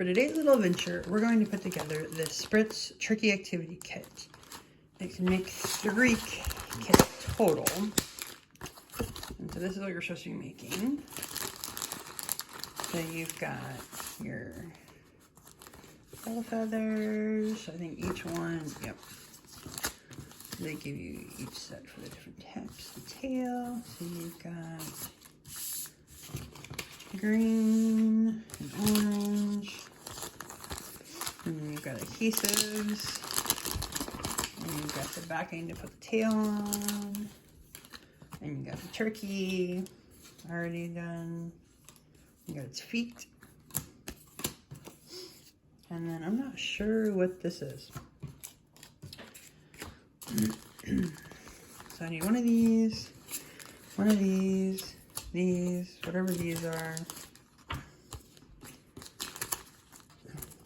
For today's little adventure, we're going to put together the Spritz Tricky Activity Kit. I can make 3 kits total. And so this is what you're supposed to be making. So you've got your bell feathers. I think each one, yep. They give you each set for the different types of tail. So you've got green and orange. And then you've got adhesives. And you've got the backing to put the tail on. And you got the turkey already done. You got its feet. And then I'm not sure what this is. So I need one of these, these, whatever these are.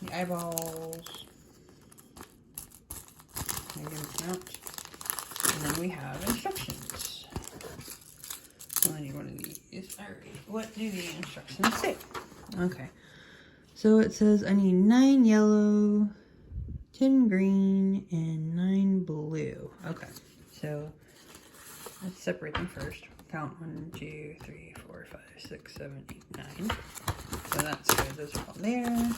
The eyeballs. I give them count. And then we have instructions. So I need one of these. Alright, what do the instructions say? Okay. So it says I need 9 yellow, 10 green, and 9 blue. Okay, so let's separate them first. Count 1, 2, 3, 4, 5, 6, 7, 8, 9. So that's good. Those are all there.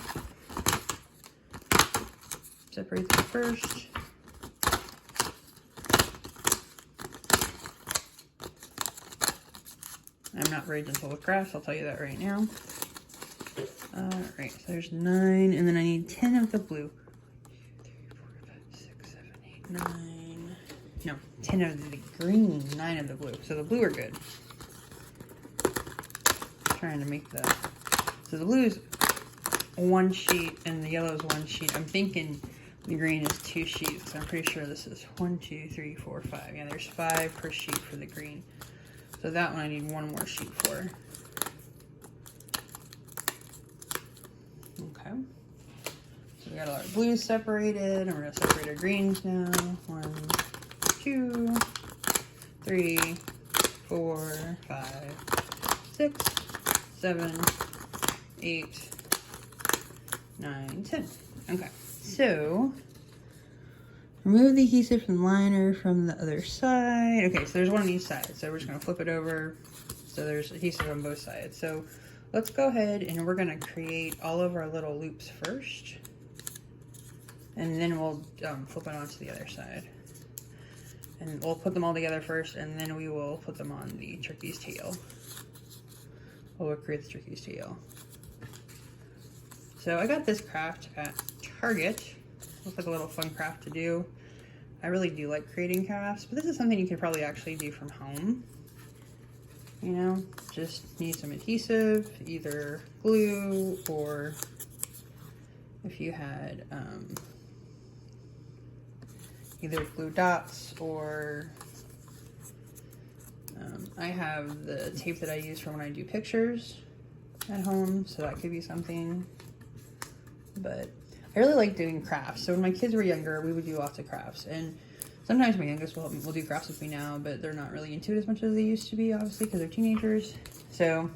Separate them first. I'm not very gentle with crafts, I'll tell you that right now. Alright, so there's 9, and then I need 10 of the blue. 9. No, 10 of the green, 9 of the blue. So the blue are good. Trying to make the... So the blue is 1 sheet and the yellow is 1 sheet. I'm thinking the green is 2 sheets. I'm pretty sure this is 1, 2, 3, 4, 5. Yeah, there's 5 per sheet for the green. So that one I need 1 more sheet for. Okay. So we got all our blues separated, and we're going to separate our greens now. 1, 2, 3, 4, 5, 6, 7, 8, 9, 10. Okay, so remove the adhesive from the liner from the other side. Okay, so there's one on each side, so we're just going to flip it over. So there's adhesive on both sides. So let's go ahead and we're going to create all of our little loops first. And then we'll flip it onto the other side. And we'll put them all together first, and then we will put them on the turkey's tail. We'll create the turkey's tail. So I got this craft at Target. Looks like a little fun craft to do. I really do like creating crafts, but this is something you could probably actually do from home. You know, just need some adhesive, either glue or if you had either glue dots or I have the tape that I use for when I do pictures at home, so that could be something. But I really like doing crafts. So when my kids were younger, we would do lots of crafts, and sometimes my youngest will do crafts with me now, but they're not really into it as much as they used to be, obviously, because they're teenagers. So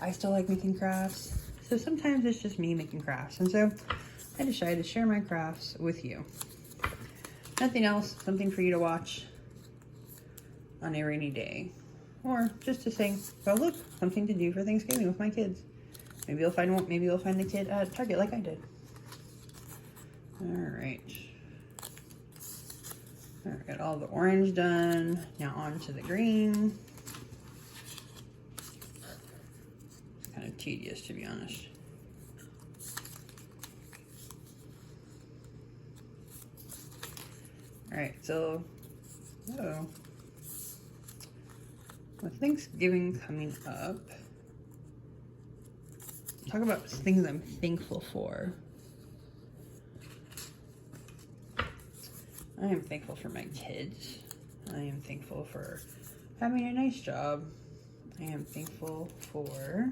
I still like making crafts. So sometimes it's just me making crafts, and so I decided to share my crafts with you. Nothing else, something for you to watch on a rainy day. Or just to say, oh look, something to do for Thanksgiving with my kids. Maybe you'll find one, maybe you'll find the kid at Target like I did. Alright. Alright, got all the orange done. Now on to the green. It's kind of tedious, to be honest. Alright, so, with Thanksgiving coming up, talk about things I'm thankful for. I am thankful for my kids. I am thankful for having a nice job. I am thankful for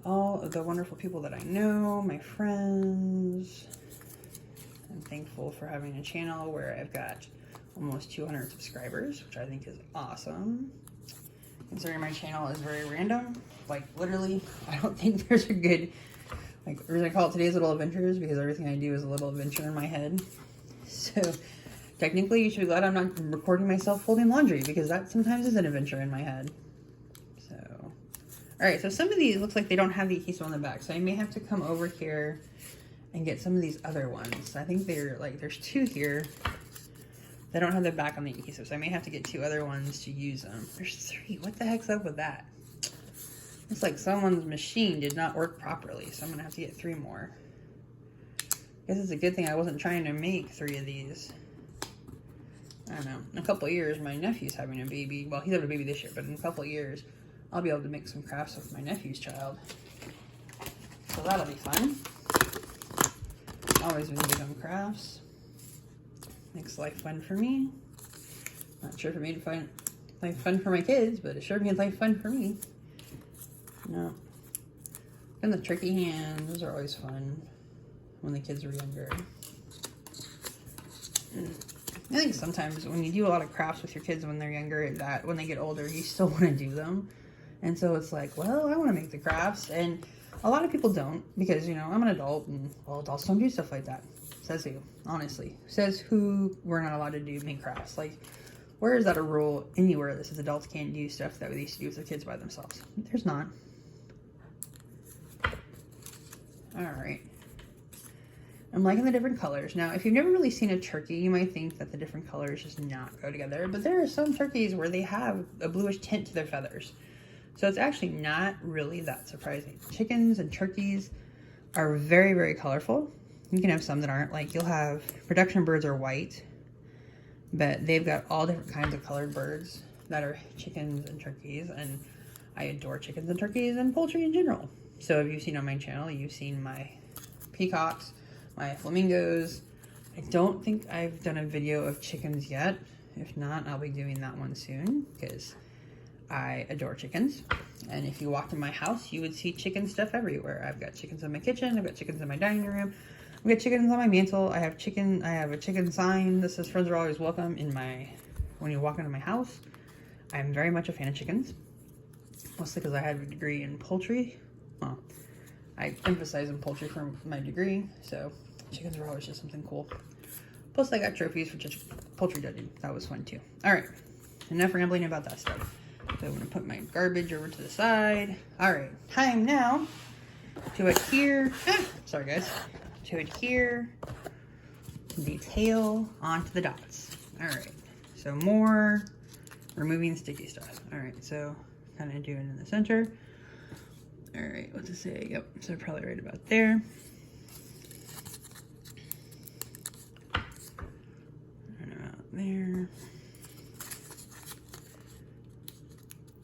all of the wonderful people that I know, my friends. I'm thankful for having a channel where I've got almost 200 subscribers, which I think is awesome. Considering my channel is very random, Like, literally, I don't think there's a good, like, we're gonna call it today's little adventures because everything I do is a little adventure in my head. So, technically, you should be glad I'm not recording myself folding laundry because that sometimes is an adventure in my head. So, all right, so some of these looks like they don't have the adhesive on the back, so I may have to come over here and get some of these other ones. I think they're like, there's 2 here. They don't have the back on the adhesive, so I may have to get 2 other ones to use them. There's 3. What the heck's up with that? It's like someone's machine did not work properly, so I'm gonna have to get 3 more. I guess it's a good thing I wasn't trying to make 3 of these. I don't know. In a couple of years, my nephew's having a baby. Well, he's having a baby this year, but in a couple of years, I'll be able to make some crafts with my nephew's child. So that'll be fun. Always been big on crafts. Makes life fun for me. Not sure if it made life fun for my kids, but it sure made life fun for me. No. And the turkey hands, those are always fun when the kids were younger. I think sometimes when you do a lot of crafts with your kids when they're younger, that when they get older, you still want to do them. And so it's like, well, I want to make the crafts. And a lot of people don't because, you know, I'm an adult and, well, adults don't do stuff like that. Says who? Honestly. Says who we're not allowed to make crafts. Like, where is that a rule anywhere that says adults can't do stuff that we used to do with the kids by themselves? There's not. Alright. I'm liking the different colors. Now, if you've never really seen a turkey, you might think that the different colors just not go together. But there are some turkeys where they have a bluish tint to their feathers. So it's actually not really that surprising. Chickens and turkeys are very, very colorful. You can have some that aren't. Like, you'll have production birds are white, but they've got all different kinds of colored birds that are chickens and turkeys. And I adore chickens and turkeys and poultry in general. So if you've seen on my channel, you've seen my peacocks, my flamingos. I don't think I've done a video of chickens yet. If not, I'll be doing that one soon because I adore chickens. And if you walked in my house, you would see chicken stuff everywhere. I've got chickens in my kitchen. I've got chickens in my dining room. I've got chickens on my mantle. I have a chicken sign that says friends are always welcome when you walk into my house. I'm very much a fan of chickens. Mostly because I had a degree in poultry. Well, I emphasize in poultry from my degree, so chickens were always just something cool. Plus, I got trophies for poultry judging. That was fun too. All right, enough rambling about that stuff. So I'm gonna put my garbage over to the side. All right, time now to adhere. Sorry, guys. To adhere the tail onto the dots. All right. So more removing sticky stuff. All right. So kind of doing it in the center. All right, what's it say? Yep, so probably right about there. And about there.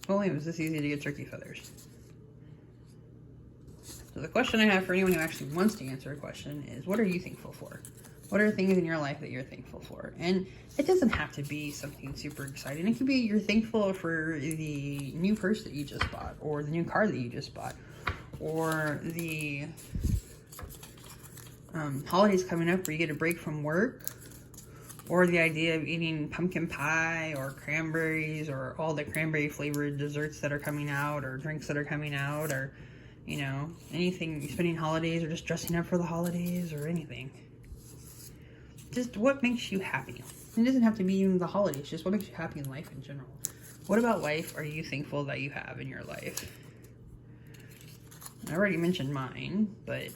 If only it was this easy to get turkey feathers. So the question I have for anyone who actually wants to answer a question is, what are you thankful for? What are things in your life that you're thankful for? And it doesn't have to be something super exciting. It could be you're thankful for the new purse that you just bought, or the new car that you just bought, or the holidays coming up where you get a break from work, or the idea of eating pumpkin pie or cranberries or all the cranberry flavored desserts that are coming out or drinks that are coming out, or, you know, anything, spending holidays or just dressing up for the holidays or anything. Just what makes you happy. It doesn't have to be even the holidays, just what makes you happy in life in general. What about life are you thankful that you have in your life? I already mentioned mine, but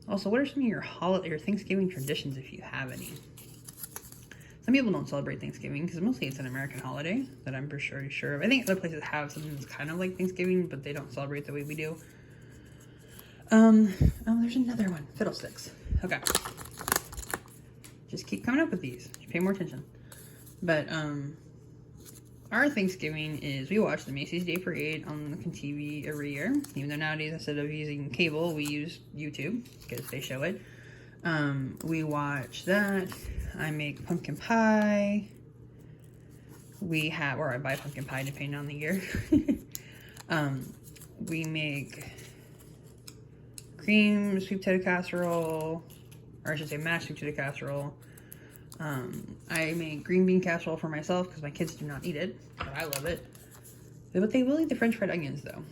also, what are some of your Thanksgiving traditions if you have any? Some people don't celebrate Thanksgiving because mostly it's an American holiday that I'm for sure of. I think other places have something that's kind of like Thanksgiving, but they don't celebrate the way we do. Oh, there's another one. Fiddlesticks. Okay. Just keep coming up with these. Pay more attention. But, our Thanksgiving is we watch the Macy's Day Parade on TV every year. Even though nowadays, instead of using cable, we use YouTube because they show it. We watch that. I make pumpkin pie. Or I buy pumpkin pie depending on the year. We make cream sweet potato casserole, or I should say mashed sweet potato casserole. I make green bean casserole for myself because my kids do not eat it, but I love it. But they will eat the French fried onions though.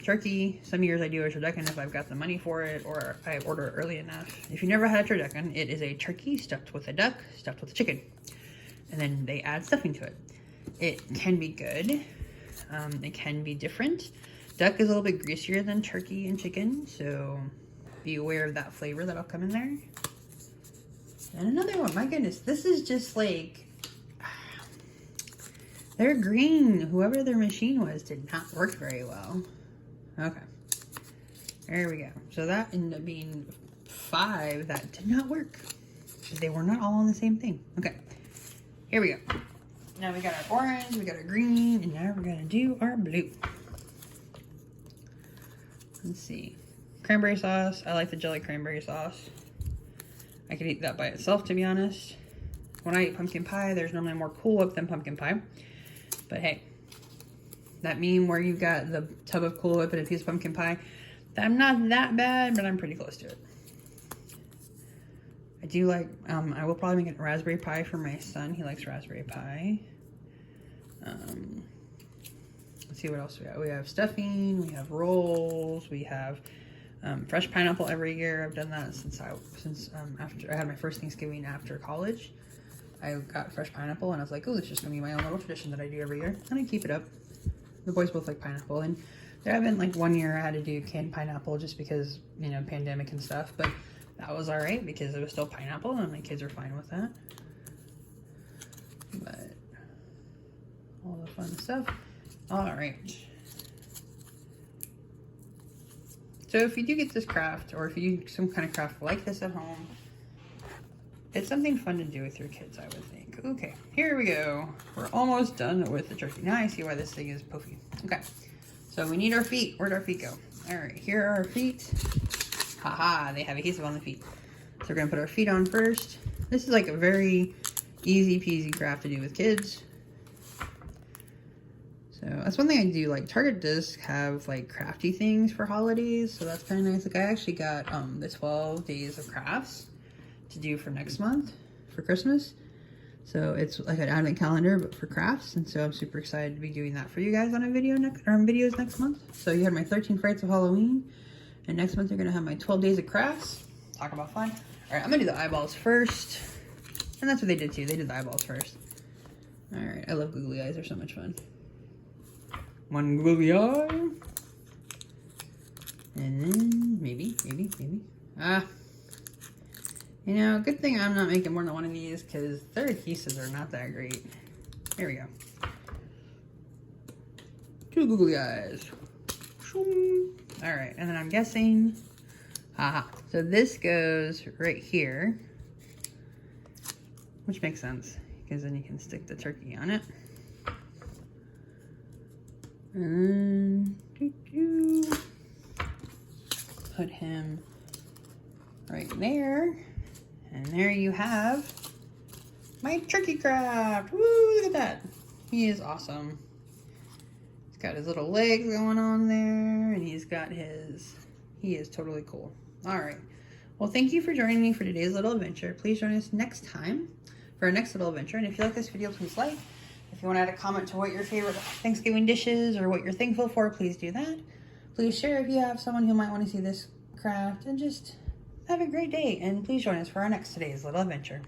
Turkey, some years I do a turducken if I've got the money for it, or I order it early enough. If you never had a turducken, it is a turkey stuffed with a duck, stuffed with a chicken. And then they add stuffing to it. It can be good. It can be different. Duck is a little bit greasier than turkey and chicken, so be aware of that flavor that'll come in there. And another one, my goodness, this is just like, they're green. Whoever their machine was did not work very well. Okay, there we go. So that ended up being 5 that did not work. They were not all on the same thing. Okay, here we go. Now we got our orange, we got our green, and now we're gonna do our blue. Let's see. Cranberry sauce. I like the jelly cranberry sauce. I could eat that by itself, to be honest. When I eat pumpkin pie, there's normally more Cool Whip than pumpkin pie. But hey, that meme where you got the tub of Cool Whip and a piece of pumpkin pie, I'm not that bad, but I'm pretty close to it. I do like, I will probably make a raspberry pie for my son. He likes raspberry pie. Let's see what else we have. We have stuffing, we have rolls, we have fresh pineapple every year. I've done that since after I had my first Thanksgiving after college. I got fresh pineapple and I was like, oh, this is just gonna be my own little tradition that I do every year. And I keep it up. The boys both like pineapple. And there have been like 1 year I had to do canned pineapple just because, you know, pandemic and stuff. But that was all right because it was still pineapple and my kids are fine with that. But all the fun stuff. All right. So if you do get this craft, or if you do some kind of craft like this at home, it's something fun to do with your kids, I would think. Okay, here we go. We're almost done with the turkey. Now I see why this thing is poofy. Okay, so we need our feet. Where'd our feet go? All right, here are our feet. Haha, they have adhesive on the feet. So we're gonna put our feet on first. This is like a very easy peasy craft to do with kids. So that's one thing I do. Like Target does have like crafty things for holidays, so that's kind of nice. Like I actually got the 12 days of crafts to do for next month for Christmas. So it's like an advent calendar, but for crafts. And so I'm super excited to be doing that for you guys on a video videos next month. So you had my 13 Frights of Halloween, and next month you're gonna have my 12 days of crafts. Talk about fun. All right, I'm gonna do the eyeballs first, and that's what they did too. They did the eyeballs first. All right, I love googly eyes. They're so much fun. One googly eye, and then maybe. You know, good thing I'm not making more than one of these because their adhesives are not that great. There we go. 2 googly eyes. All right, and then I'm guessing, haha. So this goes right here, which makes sense because then you can stick the turkey on it. And put him right there. And there you have my turkey craft. Woo, look at that. He is awesome. He's got his little legs going on there, and he is totally cool. All right. Well, thank you for joining me for today's little adventure. Please join us next time for our next little adventure. And if you like this video, please like. If you want to add a comment to what your favorite Thanksgiving dishes or what you're thankful for, please do that. Please share if you have someone who might want to see this craft, and just have a great day, and please join us for our next today's little adventure.